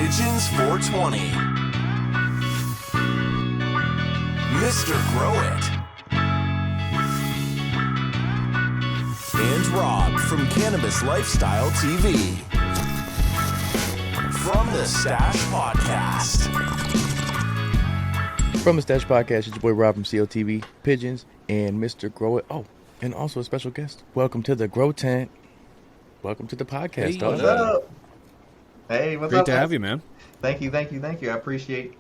Pigeons 420. Mr. Grow It. And Rob from Cannabis Lifestyle TV. From the Stash Podcast. From the Stash Podcast, it's your boy Rob from CLtv, Pigeons, and Mr. Grow It. Oh, and also a special guest. Welcome to the GrowTent. Welcome to the podcast. Hey, what's up? Hey, what's up? Great to have you, man. Thank you. I appreciate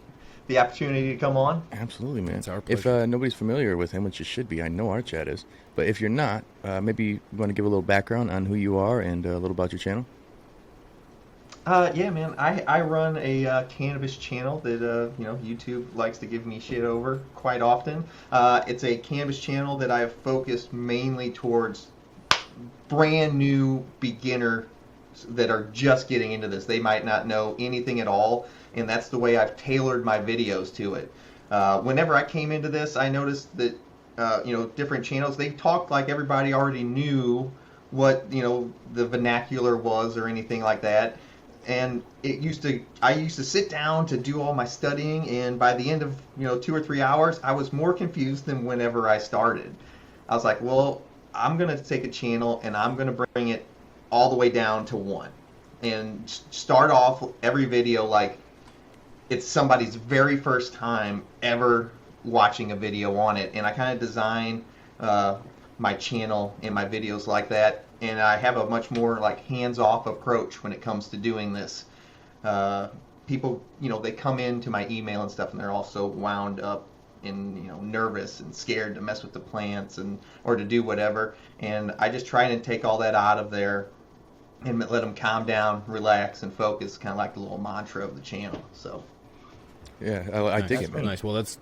the opportunity to come on. Absolutely, man. It's our If pleasure. nobody's familiar with him, which you should be, I know our chat is, but if you're not, maybe you want to give a little background on who you are and a little about your channel? Yeah, man. I run a cannabis channel that YouTube likes to give me shit over quite often. It's a cannabis channel that I have focused mainly towards brand new beginner that are just getting into this. They might not know anything at all, and that's the way I've tailored my videos to it. Whenever I came into this, I noticed that different channels, they talked like everybody already knew what the vernacular was or anything like that. And I used to sit down to do all my studying, and by the end of 2 or 3 hours, I was more confused than whenever I started. I was like, well, I'm gonna take a channel and I'm gonna bring it all the way down to one, and start off every video like it's somebody's very first time ever watching a video on it. And I kind of design my channel and my videos like that. And I have a much more like hands-off approach when it comes to doing this. People, they come into my email and stuff, and they're all so wound up and nervous and scared to mess with the plants or to do whatever. And I just try and take all that out of there and let them calm down, relax, and focus. Kind of like the little mantra of the channel. So. Yeah, I dig it, man. Nice. Well, that's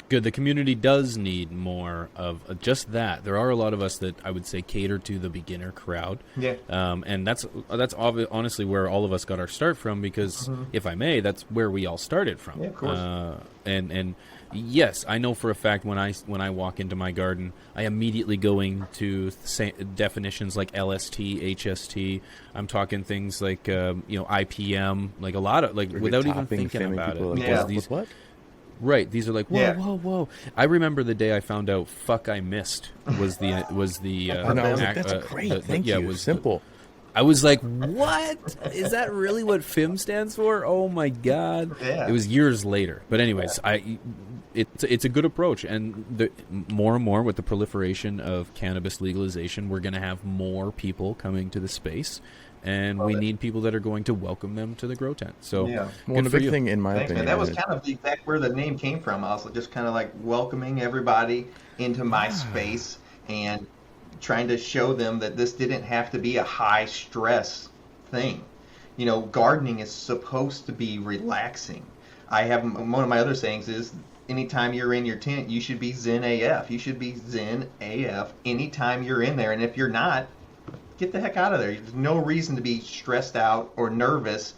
good. The community does need more of just that. There are a lot of us that I would say cater to the beginner crowd. Yeah. And that's honestly where all of us got our start from, because if I may, that's where we all started from. Yeah, of course. And yes, I know for a fact when I walk into my garden, I immediately going to definitions like LST, HST. I'm talking things like IPM, like a lot of without even thinking about it. Like, yeah. What? Right, these are like whoa, Yeah. whoa. I remember the day I found out "fuck I missed" was the And I was like, that's great. Thank you. It was simple. I was like, what? Is that really what FIM stands for? Oh my god! Yeah. It was years later, but anyways, it's a good approach, and more and more with the proliferation of cannabis legalization, we're going to have more people coming to the space. And we need people that are going to welcome them to the GrowTent. So, yeah. Well, the big thing, in my Thanks, opinion, man. That was kind of the exact where the name came from. I was just kind of like welcoming everybody into my space and trying to show them that this didn't have to be a high stress thing. Gardening is supposed to be relaxing. One of my other sayings is, anytime you're in your tent, you should be Zen AF. You should be Zen AF anytime you're in there. And if you're not, get the heck out of there. There's no reason to be stressed out or nervous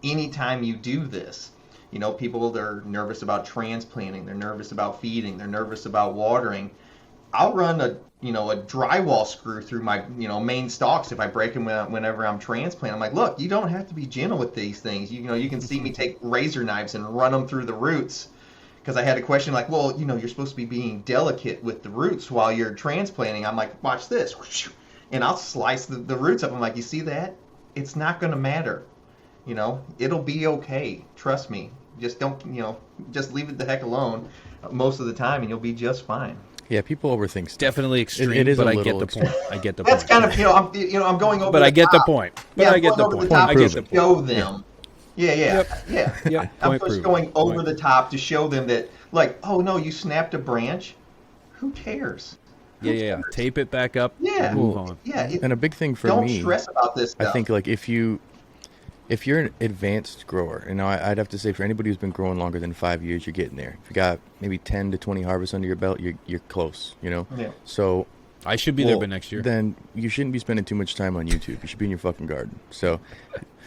anytime you do this. People, they're nervous about transplanting, they're nervous about feeding, they're nervous about watering. I'll run a drywall screw through my main stalks if I break them whenever I'm transplanting. I'm like, look, you don't have to be gentle with these things. You can see me take razor knives and run them through the roots. Because I had a question like, well, you're supposed to be being delicate with the roots while you're transplanting. I'm like, watch this. And I'll slice the roots up. I'm like, you see that? It's not going to matter. It'll be okay. Trust me. Just don't, just leave it the heck alone most of the time, and you'll be just fine. Yeah, people overthink stuff. definitely extreme, It is but a I little get the point. I get the That's point. kind of, I'm going over But the I get top. the point. But Yeah, I I'm get going the over point. the top I to get the point. show them. Yeah. Yep. I'm Point just proven. going over Point. the top to show them that, like, oh no, you snapped a branch. Who cares? Yeah. Tape it back up. Yeah. And move on. Yeah. And a big thing for don't me, stress about this stuff. I think, like, if you're an advanced grower, and I'd have to say for anybody who's been growing longer than 5 years, you're getting there. If you got maybe 10 to 20 harvests under your belt, you're close. Yeah. So I should be there by next year. Then you shouldn't be spending too much time on YouTube. You should be in your fucking garden. So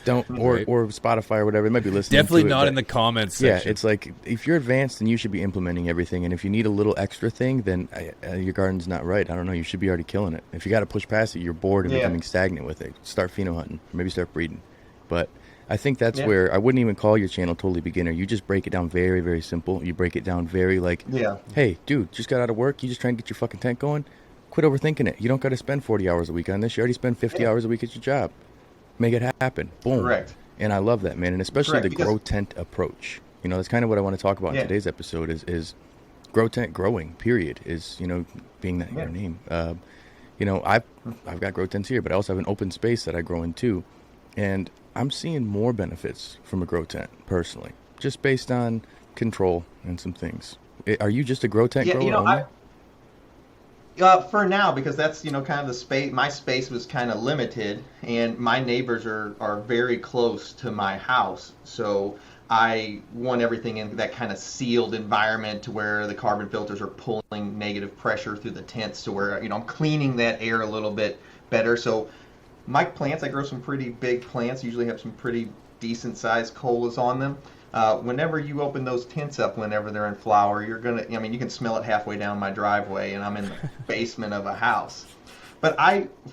don't or Spotify or whatever. It might be listening. Definitely to it, not but in the comments yeah, section. it's like if you're advanced, then you should be implementing everything. And if you need a little extra thing, then your garden's not right. I don't know. You should be already killing it. If you got to push past it, you're bored and becoming stagnant with it. Start pheno hunting. Maybe start breeding. But I think that's where I wouldn't even call your channel totally beginner. You just break it down very, very simple. You break it down very like, hey, dude, just got out of work. You just trying to get your fucking tent going. Quit overthinking it. You don't got to spend 40 hours a week on this. You already spend 50 hours a week at your job. Make it happen. Boom. Correct. And I love that, man. And especially the GrowTent approach. You know, that's kind of what I want to talk about in today's episode is GrowTent growing, period, is, you know, being that your name. You know, I've got GrowTents here, but I also have an open space that I grow in too. And I'm seeing more benefits from a GrowTent personally, just based on control and some things. Are you just a GrowTent grower? You know, only? For now, because that's, you know, kind of the space, my space was kind of limited, and my neighbors are very close to my house. So I want everything in that kind of sealed environment to where the carbon filters are pulling negative pressure through the tents to where, you know, I'm cleaning that air a little bit better. So my plants, I grow some pretty big plants, usually have some pretty decent sized colas on them. Whenever you open those tents up, whenever they're in flower, you're gonna, I mean, you can smell it halfway down my driveway, and I'm in the basement of a house. But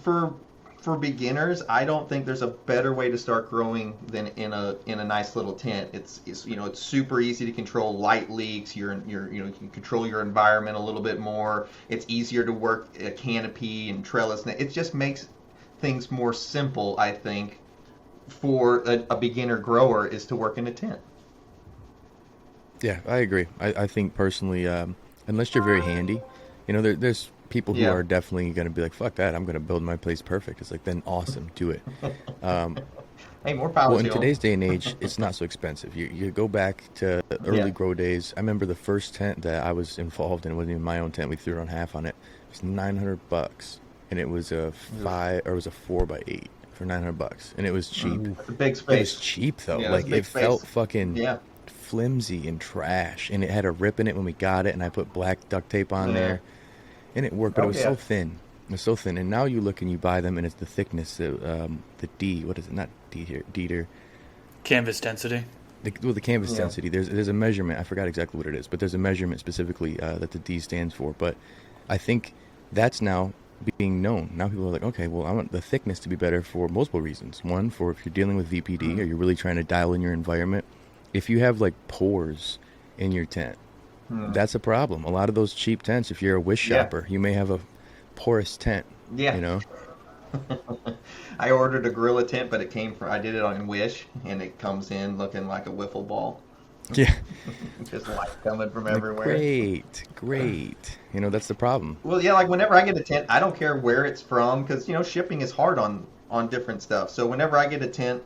for beginners, I don't think there's a better way to start growing than in a nice little tent. It's you know, it's super easy to control light leaks. You know, you can control your environment a little bit more. It's easier to work a canopy and trellis. It just makes things more simple, I think, for a beginner grower is to work in a tent. Yeah, I agree. I think personally, unless you're very handy, you know, there's people who are definitely going to be like, fuck that, I'm going to build my place perfect. It's like, then awesome, do it. Hey, more power well, to in today's day and age, it's not so expensive. You go back to early grow days. I remember the first tent that I was involved in, it wasn't even my own tent. We threw it on half on it. It was $900, and it was a 4x8 for $900, and it was cheap. That's a big space. It was cheap though. Like it felt fucking flimsy and trash, and it had a rip in it when we got it, and I put black duct tape on there, and it worked, but it was so thin. It was so thin, and now you look and you buy them, and it's the thickness of the D. What is it? Not D here. Dieter. Canvas density. The canvas density. There's a measurement. I forgot exactly what it is, but there's a measurement specifically that the D stands for. But I think that's now being known. Now people are like, okay, well, I want the thickness to be better for multiple reasons. One, for if you're dealing with VPD or you're really trying to dial in your environment. If you have like pores in your tent, that's a problem. A lot of those cheap tents, if you're a wish shopper, you may have a porous tent. You know. I ordered a gorilla tent, but I did it on Wish, and it comes in looking like a wiffle ball. Yeah. Just light coming from everywhere. Great. You know, that's the problem. Well, yeah, like whenever I get a tent, I don't care where it's from, because, you know, shipping is hard on different stuff. So whenever I get a tent,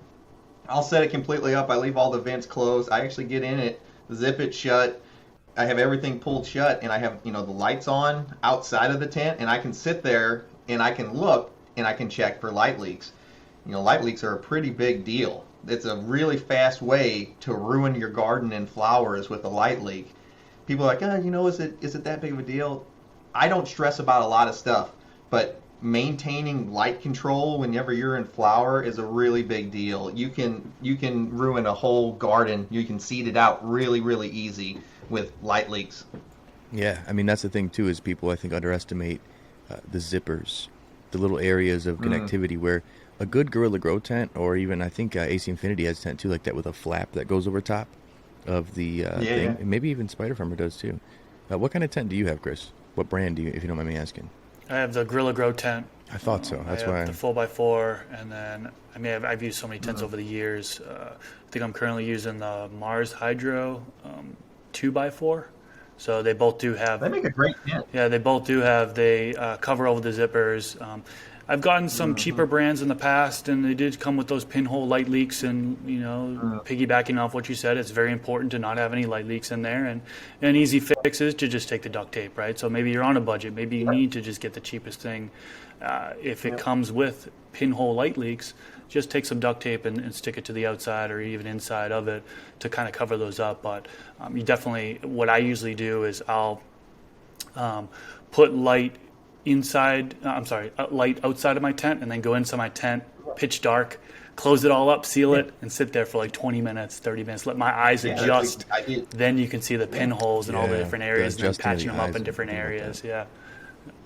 I'll set it completely up. I leave all the vents closed. I actually get in it, zip it shut. I have everything pulled shut, and I have, you know, the lights on outside of the tent, and I can sit there and I can look and I can check for light leaks. You know, light leaks are a pretty big deal. It's a really fast way to ruin your garden and flowers with a light leak. People are like, oh, you know, is it that big of a deal? I don't stress about a lot of stuff, but maintaining light control whenever you're in flower is a really big deal. You can ruin a whole garden. You can seed it out really, really easy with light leaks. Yeah, I mean, that's the thing too, is people, I think, underestimate the zippers, the little areas of connectivity where a good Gorilla Grow tent, or even I think AC Infinity has a tent too, like that with a flap that goes over top of the thing. And maybe even Spider Farmer does too. What kind of tent do you have, Chris? What brand do you, if you don't mind me asking? I have the Gorilla Grow tent. I thought so. That's why. The 4x4, and then I mean I've used so many tents over the years. I think I'm currently using the Mars Hydro 2x4. So they both do have. They make a great tent. Yeah, they both do have. They cover over the zippers. I've gotten some cheaper brands in the past, and they did come with those pinhole light leaks. And you know, piggybacking off what you said, it's very important to not have any light leaks in there. And an easy fix is to just take the duct tape, right? So maybe you're on a budget. Maybe you need to just get the cheapest thing. If it comes with pinhole light leaks, just take some duct tape and stick it to the outside or even inside of it to kind of cover those up. But you definitely, what I usually do is I'll put light light outside of my tent, and then go inside my tent, pitch dark, close it all up, seal it, and sit there for like 20 minutes, 30 minutes, let my eyes adjust. Then you can see the pinholes and all the different areas, and then patching them up in different areas.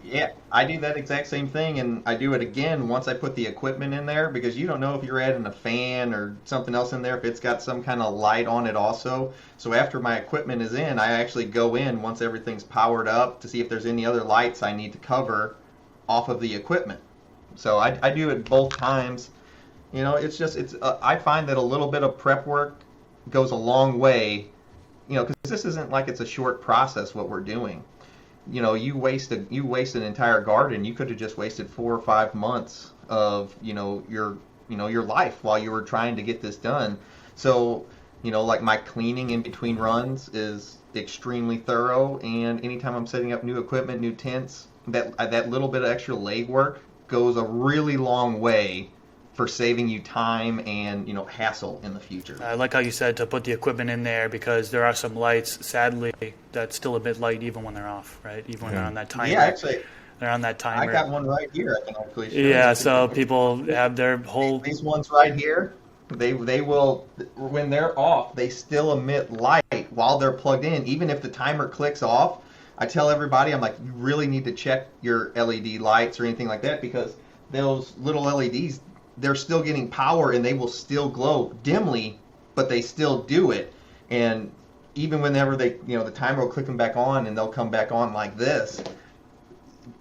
Yeah, I do that exact same thing, and I do it again once I put the equipment in there, because you don't know if you're adding a fan or something else in there, if it's got some kind of light on it also. So after my equipment is in, I actually go in once everything's powered up to see if there's any other lights I need to cover off of the equipment. So I do it both times. You know, I find that a little bit of prep work goes a long way, you know, because this isn't like it's a short process what we're doing. You know, you waste an entire garden. You could have just wasted 4 or 5 months of your life while you were trying to get this done. So, you know, like my cleaning in between runs is extremely thorough, and anytime I'm setting up new equipment, new tents, that little bit of extra leg work goes a really long way for saving you time and, you know, hassle in the future. I like how you said to put the equipment in there, because there are some lights, sadly, that still emit light even when they're off, right? Even when they're on that timer. Yeah, actually, they're on that timer. I got one right here. I can actually show you. Yeah, so people have their whole... These ones right here, they will, when they're off, they still emit light while they're plugged in, even if the timer clicks off. I tell everybody, I'm like, you really need to check your LED lights or anything like that, because those little LEDs, they're still getting power and they will still glow dimly, but they still do it. And even whenever they, you know, the timer will click them back on and they'll come back on like this,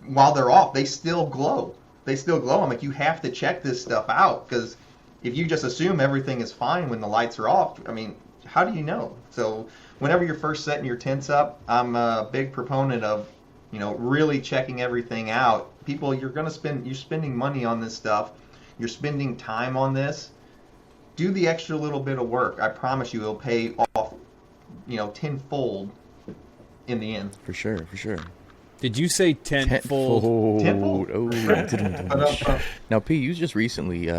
while they're off, they still glow. They still glow. I'm like, you have to check this stuff out, because if you just assume everything is fine when the lights are off, I mean, how do you know? So whenever you're first setting your tents up, I'm a big proponent of, you know, really checking everything out. People, you're spending money on this stuff. You're spending time on this. Do the extra little bit of work. I promise you it'll pay off, you know, tenfold in the end. For sure, for sure. Did you say tenfold? Tenfold? Oh. Now, P, you just recently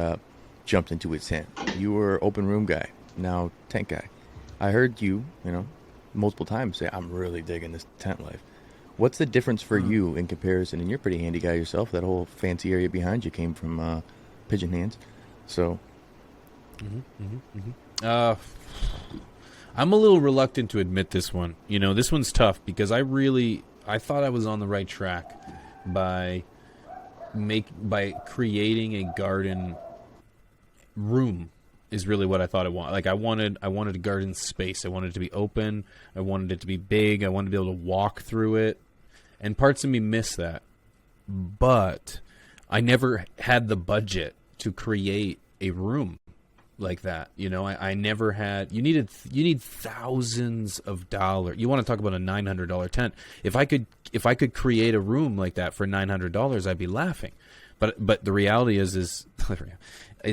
jumped into a tent. You were open room guy, now tent guy. I heard you, you know, multiple times say, I'm really digging this tent life. What's the difference for you in comparison? And you're a pretty handy guy yourself. That whole fancy area behind you came from Pigeon hands. So I'm a little reluctant to admit this one. You know, this one's tough, because I thought I was on the right track by creating a garden room is really what I thought it was. Like I wanted a garden space. I wanted it to be open. I wanted it to be big. I wanted to be able to walk through it. And parts of me miss that. But I never had the budget to create a room like that. You know, I never had. You need thousands of dollars. You want to talk about a $900 tent? If I could create a room like that for $900, I'd be laughing. But the reality is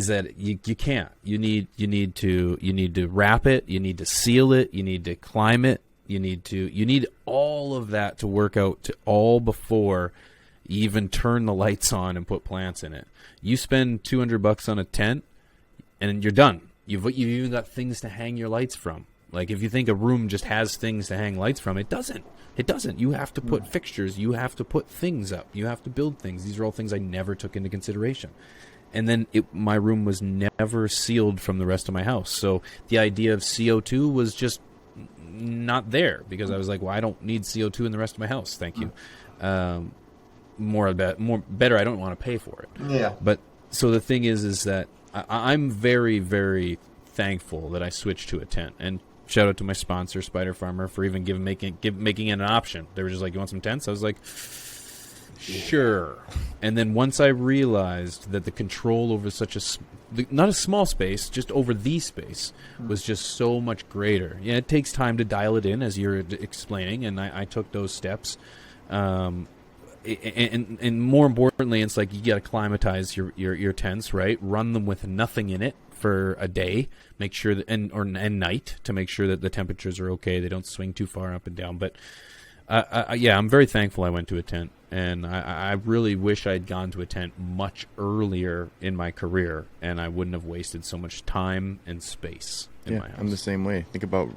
that you can't. You need to wrap it. You need to seal it. You need to climb it. You need all of that to work out to all before you even turn the lights on and put plants in it. You spend $200 on a tent, and you're done. You've even got things to hang your lights from. Like, if you think a room just has things to hang lights from, it doesn't. It doesn't. You have to put fixtures. You have to put things up. You have to build things. These are all things I never took into consideration. And then my room was never sealed from the rest of my house. So the idea of CO2 was just not there, because I was like, well, I don't need CO2 in the rest of my house. Thank you. Better, I don't want to pay for it. Yeah. But so the thing is that I'm very, very thankful that I switched to a tent. And shout out to my sponsor, Spider Farmer, for even making it an option. They were just like, you want some tents? I was like, sure. And then once I realized that the control over not a small space, just over the space, was just so much greater. Yeah, it takes time to dial it in, as you're explaining, and I took those steps. And more importantly, it's like you got to climatize your tents, right? Run them with nothing in it for a day. Make sure that and night to make sure that the temperatures are okay. They don't swing too far up and down. But I'm very thankful I went to a tent, and I really wish I'd gone to a tent much earlier in my career, and I wouldn't have wasted so much time and space in my house. I'm the same way. Think about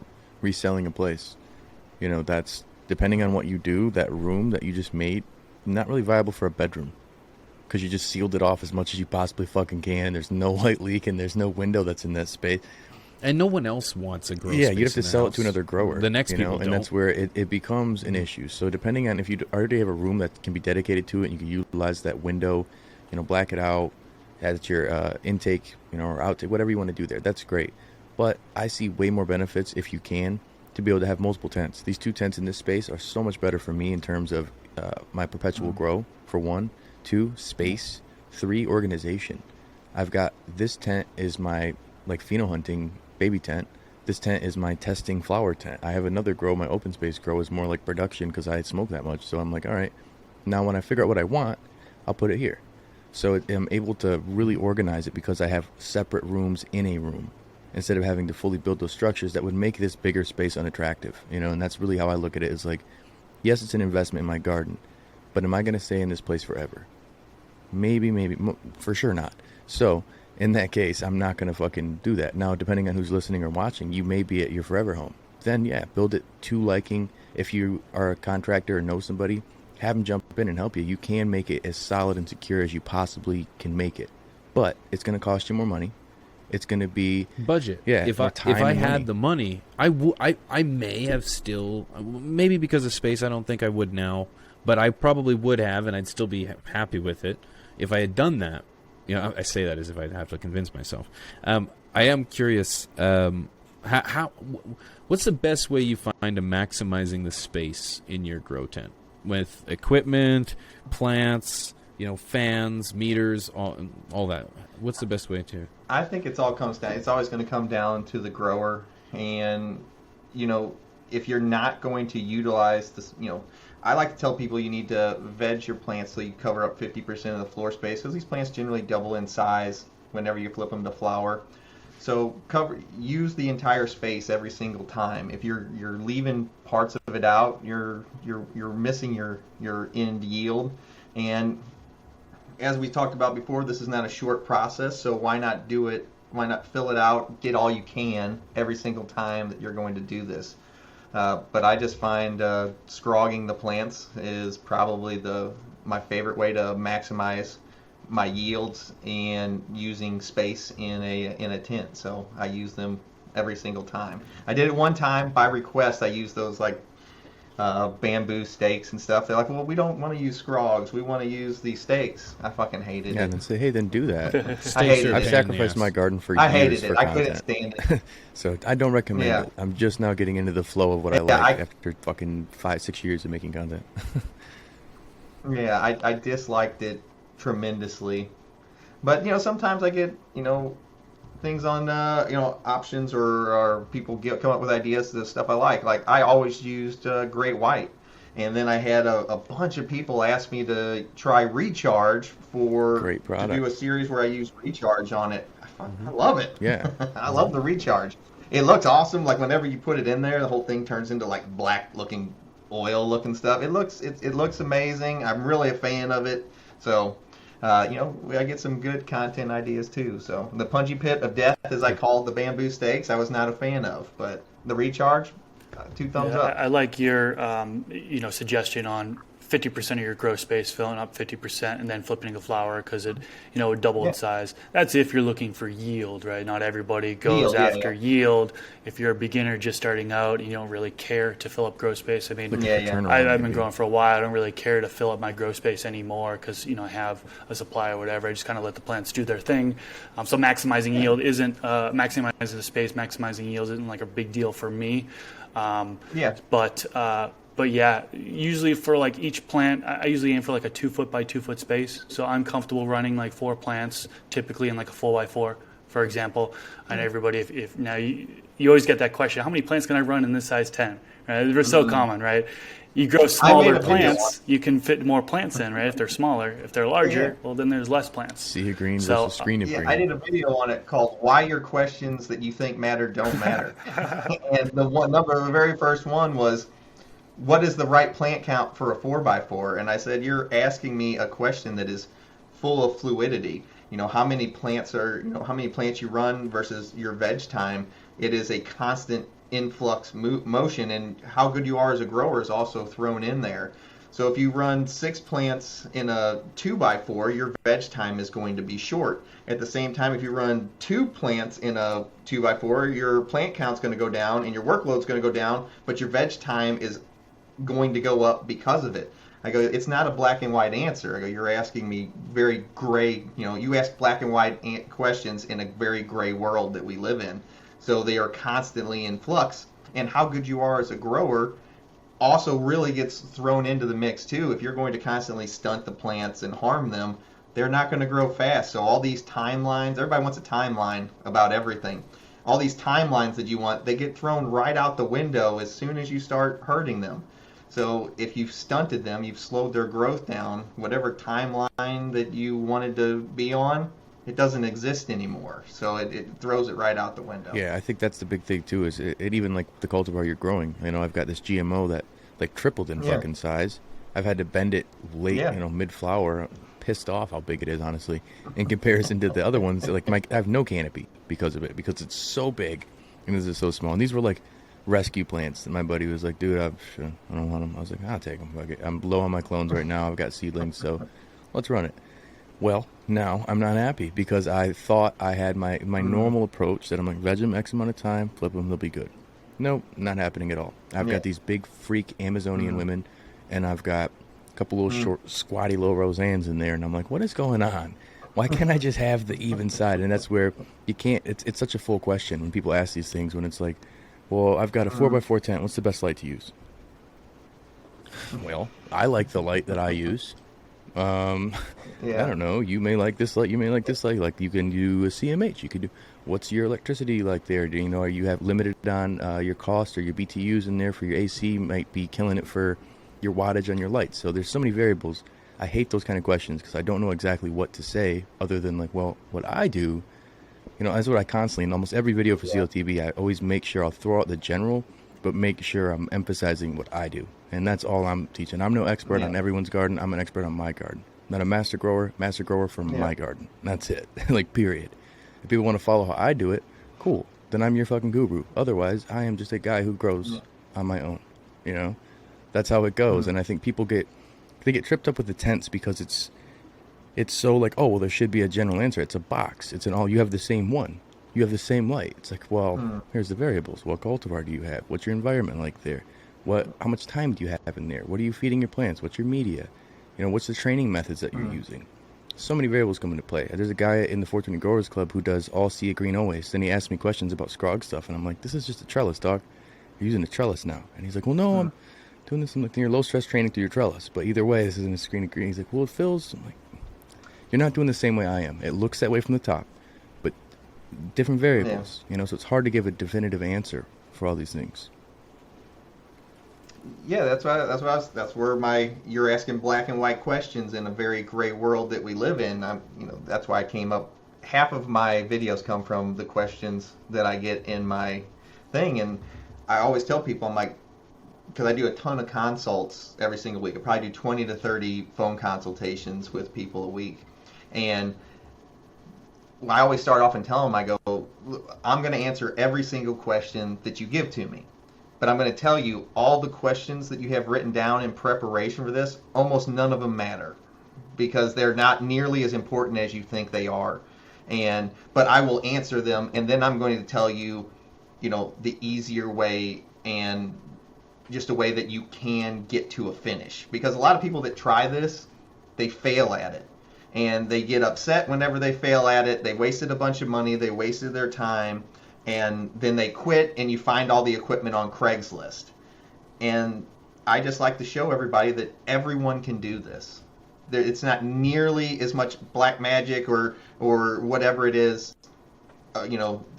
reselling a place. You know, that's depending on what you do. That room that you just made, not really viable for a bedroom, because you just sealed it off as much as you possibly fucking can. There's no light leak and there's no window that's in that space. And no one else wants a grow Yeah, space you'd have to in the sell it house. to another grower. The next people and don't. that's where it becomes an issue. So depending on if you already have a room that can be dedicated to it, and you can utilize that window, black it out, as your intake, or outtake, whatever you want to do there. That's great. But I see way more benefits if you can to be able to have multiple tents. These 2 tents in this space are so much better for me in terms of my perpetual grow, for 1, 2, space, 3, organization. I've got this tent is my pheno hunting baby tent. This tent is my testing flower tent. I have another grow, my open space grow is more like production because I smoke that much. So I'm like, all right, now when I figure out what I want, I'll put it here. So I'm able to really organize it because I have separate rooms in a room instead of having to fully build those structures that would make this bigger space unattractive, and that's really how I look at it. Is like, yes, it's an investment in my garden, but am I going to stay in this place forever? Maybe, for sure not. So in that case, I'm not going to fucking do that. Now, depending on who's listening or watching, you may be at your forever home. Then, yeah, build it to liking. If you are a contractor or know somebody, have them jump in and help you. You can make it as solid and secure as you possibly can make it. But it's going to cost you more money. It's going to be... budget. Yeah, If more I time and had money. the money, I may have still... Maybe because of space, I don't think I would now. But I probably would have, and I'd still be happy with it. If I had done that... I say that as if I'd have to convince myself. I am curious, what's the best way you find of maximizing the space in your grow tent? With equipment, plants, fans, meters, all that. What's the best way to? I think it's always going to come down to the grower. And, if you're not going to utilize this, I like to tell people you need to veg your plants so you cover up 50% of the floor space, because these plants generally double in size whenever you flip them to flower. So use the entire space every single time. If you're leaving parts of it out, you're missing your end yield. And as we talked about before, this is not a short process, so why not do it? Why not fill it out, get all you can every single time that you're going to do this? But I just find scrogging the plants is probably my favorite way to maximize my yields and using space in a tent. So I use them every single time. I did it one time by request. I used those bamboo stakes and stuff. They're like, well, we don't want to use scrogs. We want to use these stakes. I fucking hated it. Yeah, then say, hey, then do that. I hated it. I've sacrificed my garden for years. I hated it. For I content. couldn't stand it. So I don't recommend it. I'm just now getting into the flow of what I like after fucking 5-6 years of making content. Yeah, I disliked it tremendously. But, sometimes I get, things on, options or people come up with ideas to the stuff I like. Like, I always used Great White. And then I had a bunch of people ask me to try Recharge to do a series where I use Recharge on it. I love it. Yeah. I love the Recharge. It looks awesome. Like, whenever you put it in there, the whole thing turns into, black-looking, oil-looking stuff. It looks amazing. I'm really a fan of it. So... I get some good content ideas too. So the Punji Pit of Death, as I called the bamboo stakes, I was not a fan of. But the Recharge, 2 thumbs up. I like your suggestion on 50% of your grow space, filling up 50%, and then flipping a flower because it would double in size. That's if you're looking for yield, right? Not everybody goes after yield. If you're a beginner just starting out, you don't really care to fill up grow space. I mean, I've been growing for a while. I don't really care to fill up my grow space anymore because I have a supply or whatever. I just kind of let the plants do their thing. So maximizing yield isn't maximizing the space. Maximizing yield isn't like a big deal for me. But yeah, usually for each plant, I usually aim for a 2 foot by 2 foot space. So I'm comfortable running 4 plants, typically in a 4x4, for example. And everybody, if now you always get that question, how many plants can I run in this size tent? Right? They're so common, right? You grow smaller plants, you can fit more plants in, right? If they're smaller. If they're larger, well, then there's less plants. Sea of green versus screen of green. I did a video on it called "Why Your Questions That You Think Matter Don't Matter," and the very first one was, what is the right plant count for a 4x4? And I said, you're asking me a question that is full of fluidity. How many plants you run versus your veg time. It is a constant influx motion, and how good you are as a grower is also thrown in there. So if you run 6 plants in a 2x4, your veg time is going to be short. At the same time, if you run 2 plants in a 2x4, your plant count's going to go down and your workload's going to go down, but your veg time is going to go up because of it. I go, it's not a black and white answer. I go, you're asking me very gray, you ask black and white questions in a very gray world that we live in. So they are constantly in flux. And how good you are as a grower also really gets thrown into the mix too. If you're going to constantly stunt the plants and harm them, they're not going to grow fast. So all these timelines, everybody wants a timeline about everything. All these timelines that you want, they get thrown right out the window as soon as you start hurting them. So if you've stunted them, you've slowed their growth down, whatever timeline that you wanted to be on, it doesn't exist anymore. So it throws it right out the window. Yeah, I think that's the big thing too, is it even like the cultivar you're growing. I've got this GMO that like tripled in fucking size. I've had to bend it late, mid-flower. Pissed off how big it is, honestly, in comparison to the other ones. Like I have no canopy because of it, because it's so big and this is so small. And these were like rescue plants. And my buddy was like, dude, I don't want them. I was like, I'll take them. I'm low on my clones right now. I've got seedlings, so let's run it. Well, now I'm not happy because I thought I had my normal approach that I'm like, veg them X amount of time, flip them, they'll be good. Nope, not happening at all. I've got these big freak Amazonian women, and I've got a couple little short, squatty low Roseannes in there, and I'm like, what is going on? Why can't I just have the even side? And that's where you can't. It's such a full question when people ask these things, when it's like, well, I've got a 4x4 tent. What's the best light to use? Well, I like the light that I use. I don't know. You may like this light. You may like this light. Like you can do a CMH. You could do. What's your electricity like there? Do you have limited on your cost or your BTUs in there for your AC? Might be killing it for your wattage on your lights. So there's so many variables. I hate those kind of questions because I don't know exactly what to say other than like, well, what I do. That's what I constantly, in almost every video for CLtv, I always make sure I'll throw out the general, but make sure I'm emphasizing what I do. And that's all I'm teaching. I'm no expert on everyone's garden. I'm an expert on my garden. Not a master grower from my garden. That's it. Like, period. If people want to follow how I do it, cool. Then I'm your fucking guru. Otherwise, I am just a guy who grows on my own. That's how it goes. And I think people get tripped up with the tents because it's so like, oh, well, there should be a general answer. It's a box. It's an all. You have the same one. You have the same light. It's like, well, here's the variables. What cultivar do you have? What's your environment like there? How much time do you have in there? What are you feeding your plants? What's your media? What's the training methods that you're using? So many variables come into play. There's a guy in the 420 Growers Club who does all sea green always, and he asked me questions about scrog stuff, and I'm like, this is just a trellis, dog. You're using a trellis now. And he's like, well, no, I'm doing this. I'm like, you're low stress training through your trellis, but either way, this isn't a screen of green. He's like, well, it fills. I'm like, you're not doing the same way I am. It looks that way from the top, but different variables, so it's hard to give a definitive answer for all these things. Yeah, that's where you're asking black and white questions in a very gray world that we live in. That's why I came up. Half of my videos come from the questions that I get in my thing, and I always tell people, I'm like, because I do a ton of consults every single week. I probably do 20 to 30 phone consultations with people a week, and I always start off and tell them, I go, I'm going to answer every single question that you give to me. But I'm going to tell you, all the questions that you have written down in preparation for this, almost none of them matter because they're not nearly as important as you think they are. But I will answer them, and then I'm going to tell you, the easier way and just a way that you can get to a finish. Because a lot of people that try this, they fail at it. And they get upset whenever they fail at it. They wasted a bunch of money. They wasted their time. And then they quit, and you find all the equipment on Craigslist. And I just like to show everybody that everyone can do this. It's not nearly as much black magic or whatever it is,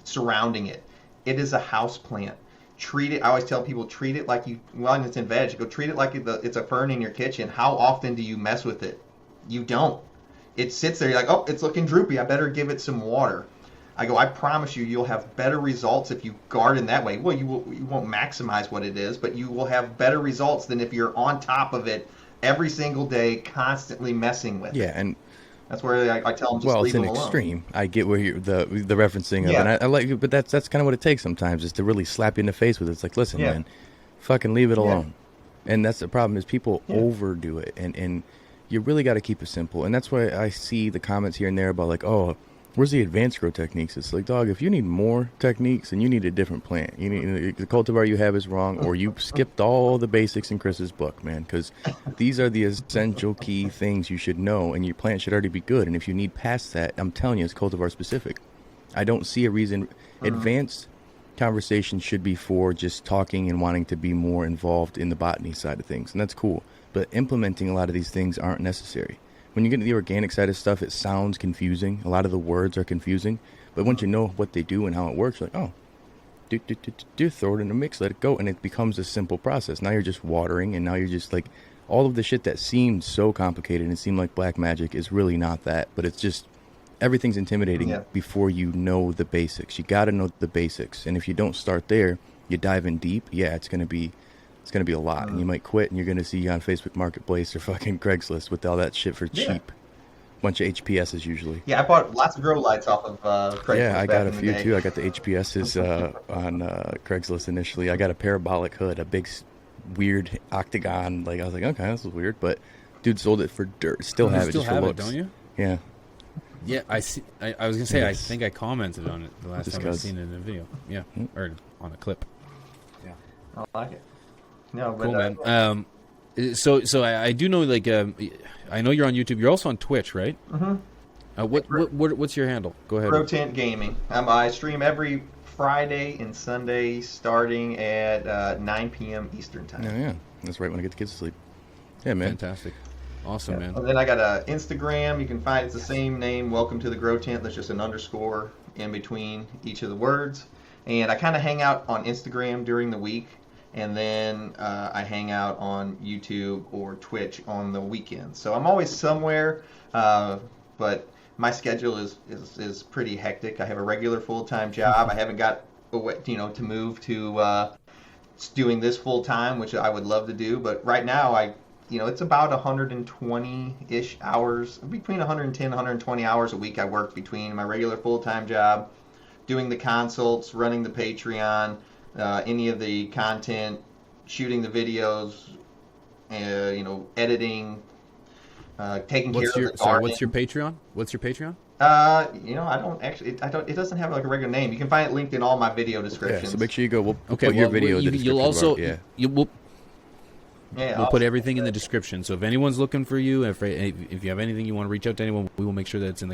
surrounding it. It is a house plant. Treat it. I always tell people, treat it like and it's in veg. Go treat it like it's a fern in your kitchen. How often do you mess with it? You don't. It sits there. You're like, oh, it's looking droopy. I better give it some water. I go, I promise you'll have better results if you garden that way. Well, you won't maximize what it is, but you will have better results than if you're on top of it every single day, constantly messing with it. Yeah, and that's where I tell them just leave them alone. Well, it's an extreme. I get where you're the referencing of, and I like it, but that's kind of what it takes sometimes, is to really slap you in the face with it. It's like, listen, man, fucking leave it alone. And that's the problem is people overdo it, and you really got to keep it simple. And that's why I see the comments here and there about like, oh, where's the advanced grow techniques? It's like, dog, if you need more techniques, then you need a different plant. You need the cultivar you have is wrong, or you skipped all the basics in Chris's book, man. Because these are the essential key things you should know, and your plant should already be good. And if you need past that, I'm telling you, it's cultivar specific. I don't see a reason. Advanced conversation should be for just talking and wanting to be more involved in the botany side of things, and that's cool. But implementing a lot of these things aren't necessary. When you get into the organic side of stuff, it sounds confusing. A lot of the words are confusing, but once you know what they do and how it works, you're like, oh, throw it in a mix, let it go, and it becomes a simple process. Now you're just watering, and now you're just like, all of the shit that seemed so complicated and seemed like black magic is really not that, but it's just everything's intimidating before you know the basics. You got to know the basics, and if you don't start there, you dive in deep. Yeah, it's gonna be a lot, and you might quit, and you're gonna see on Facebook Marketplace or fucking Craigslist with all that shit for cheap. Bunch of HPSs usually. Yeah, I bought lots of grow lights off of Craigslist. Yeah, I got a few too. I got the HPSs on Craigslist initially. I got a parabolic hood, a big weird octagon. Like I was like, okay, this is weird, but dude sold it for dirt. Still have it, just for looks. Don't you? Yeah. Yeah, I see. I was gonna say, I think I commented on it the last time I seen it in a video. Yeah, or on a clip. Yeah, I like it. No, but, cool, man. So I do know, like, I know you're on YouTube. You're also on Twitch, right? Mm-hmm. What's your handle? Go ahead. GrowTent Gaming. I stream every Friday and Sunday, starting at 9 p.m. Eastern time. Yeah, that's right when I get the kids to sleep. Yeah, man. Fantastic. Awesome, man. And then I got an Instagram. You can find it's the same name, Welcome to the GrowTent. There's just an underscore in between each of the words. And I kind of hang out on Instagram during the week, and then I hang out on YouTube or Twitch on the weekends. So I'm always somewhere, but my schedule is pretty hectic. I have a regular full-time job. I haven't got to move to doing this full-time, which I would love to do. But right now, it's about 120-ish hours, between 110 and 120 hours a week I work between my regular full-time job, doing the consults, running the Patreon, any of the content, shooting the videos, editing, taking care of the garden. Sorry, what's your Patreon? It doesn't have like a regular name. You can find it linked in all my video descriptions. Yeah, so make sure you go. We'll put your video. You'll also we'll put everything in the description. So if anyone's looking for you, if you have anything you want to reach out to anyone, we will make sure that it's in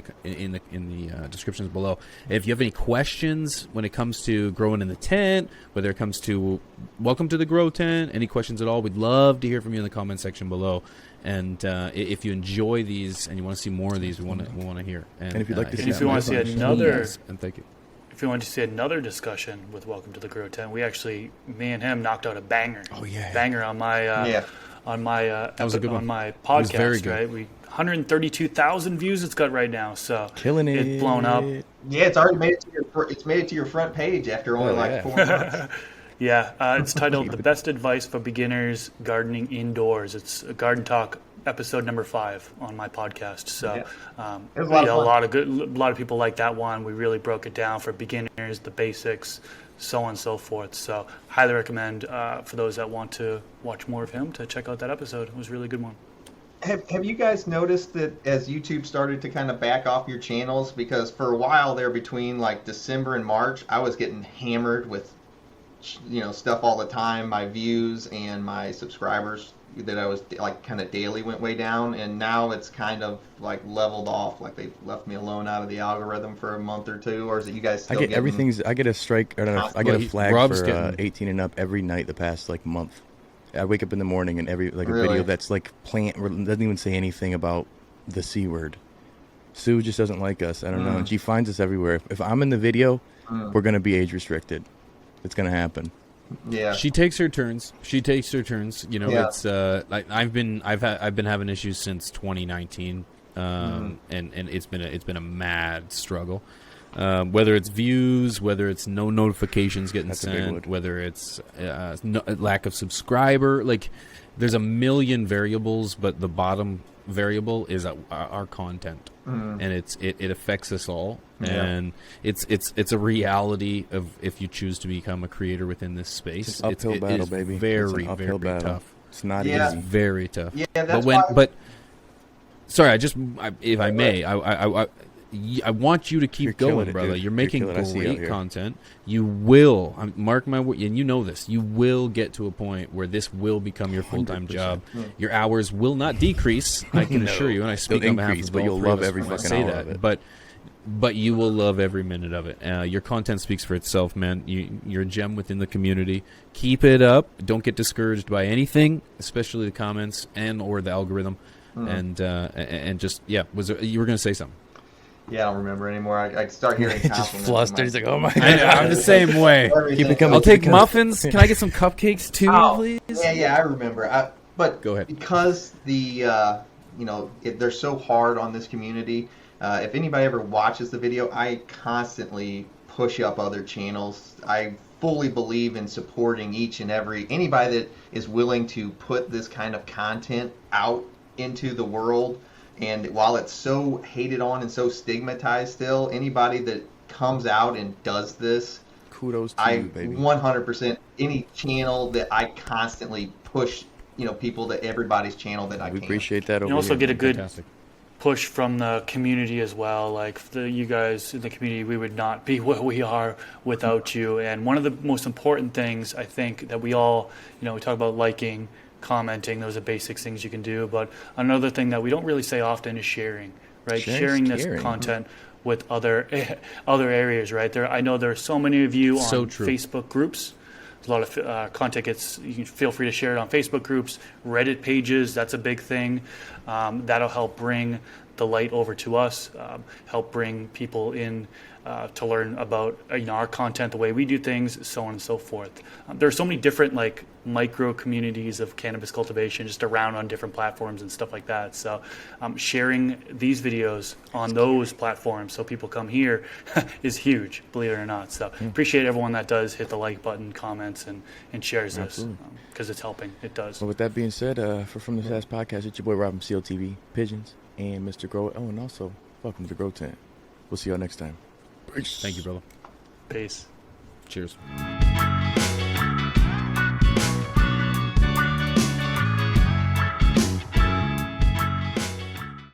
the descriptions below. If you have any questions when it comes to growing in the tent, whether it comes to Welcome to the GrowTent, any questions at all, we'd love to hear from you in the comment section below. And if you enjoy these and you want to see more of these, we want to hear. And if you'd like to see, if you want to see another, and thank you. If you want to see another discussion with Welcome to the GrowTent, me and him knocked out a banger. Oh yeah, banger on my that was a good one. On my podcast. Very good. Right, 132,000 views it's got right now. So killing it. It's blown up. Yeah, it's already made it to your front page after only 4 months. Yeah, it's titled "The Best Advice for Beginners Gardening Indoors." It's a Garden Talk episode number 5 on my podcast. So a lot of people like that one. We really broke it down for beginners, the basics, so on and so forth. So highly recommend for those that want to watch more of him to check out that episode. It was a really good one. Have you guys noticed that as YouTube started to kind of back off your channels, because for a while there between like December and March, I was getting hammered with stuff all the time. My views and my subscribers that I was like kind of daily went way down, and now it's kind of like leveled off. Like they left me alone out of the algorithm for a month or two. Or is it you guys still I get a strike. I don't know. I get a flag for 18 and up every night the past like month. I wake up in the morning and every a video that's like plant doesn't even say anything about the C word. Sue just doesn't like us. I don't know. And she finds us everywhere. If I'm in the video, we're gonna be age restricted. It's gonna happen. Yeah, she takes her turns. It's like I've been having issues since 2019, and it's been a mad struggle. Whether it's views, whether it's no notifications getting sent, whether it's lack of subscriber, like there's a million variables, but the bottom variable is our content, and it affects us all. And it's a reality of if you choose to become a creator within this space. It's an uphill battle, baby. Very, very battle. tough. It's not Yeah. easy. Very tough. Yeah, that's sorry, if I may, I want you to keep You're killing going, it, brother. dude. You're making You're killing it. I see you out great here. content. You will, mark my word, and you know this. You will get to a point where this will become your full-time 100%. job. Your hours will not decrease. I can assure you, and I speak They'll on behalf increase, of but all you'll three of love us every when I fucking say hour that. of it. But you will love every minute of it. Your content speaks for itself, man. You're a gem within the community. Keep it up. Don't get discouraged by anything, especially the comments or the algorithm. And just you were going to say something. Yeah, I don't remember anymore. I start hearing Just compliments. flustered. He's like, oh my I know, god. I'm the same way. Keep it coming. I'll take Keep it coming. muffins. Can I get some cupcakes too, please? Yeah, I remember. But Go ahead. Because they're so hard on this community. If anybody ever watches the video, I constantly push up other channels. I fully believe in supporting anybody that is willing to put this kind of content out into the world. And while it's so hated on and so stigmatized still, anybody that comes out and does this, Kudos to you, baby. 100%, any channel that I constantly push, people to everybody's channel that I can. We appreciate that. You also get a good Fantastic. push from the community as well. Like you guys in the community, we would not be what we are without you. And one of the most important things I think that we all, we talk about liking, commenting, those are basic things you can do. But another thing that we don't really say often is sharing, right? Sharing this content with other areas, right? I know there are so many of you on Facebook groups. There's a lot of content you can feel free to share it on Facebook groups, Reddit pages. That's a big thing. That'll help bring the light over to us, help bring people in to learn about our content, the way we do things, so on and so forth. There are so many different micro communities of cannabis cultivation just around on different platforms and stuff like that. So sharing these videos on those platforms so people come here is huge, believe it or not. So appreciate everyone that does hit the like button, comments, and shares this because it's helping. It does. Well, with that being said, for From the Stash Podcast, it's your boy Rob from CLtv, Pigeons, and Mr. Grow. Oh, and also, welcome to GrowTent. We'll see y'all next time. Thank you, brother. Peace. Cheers.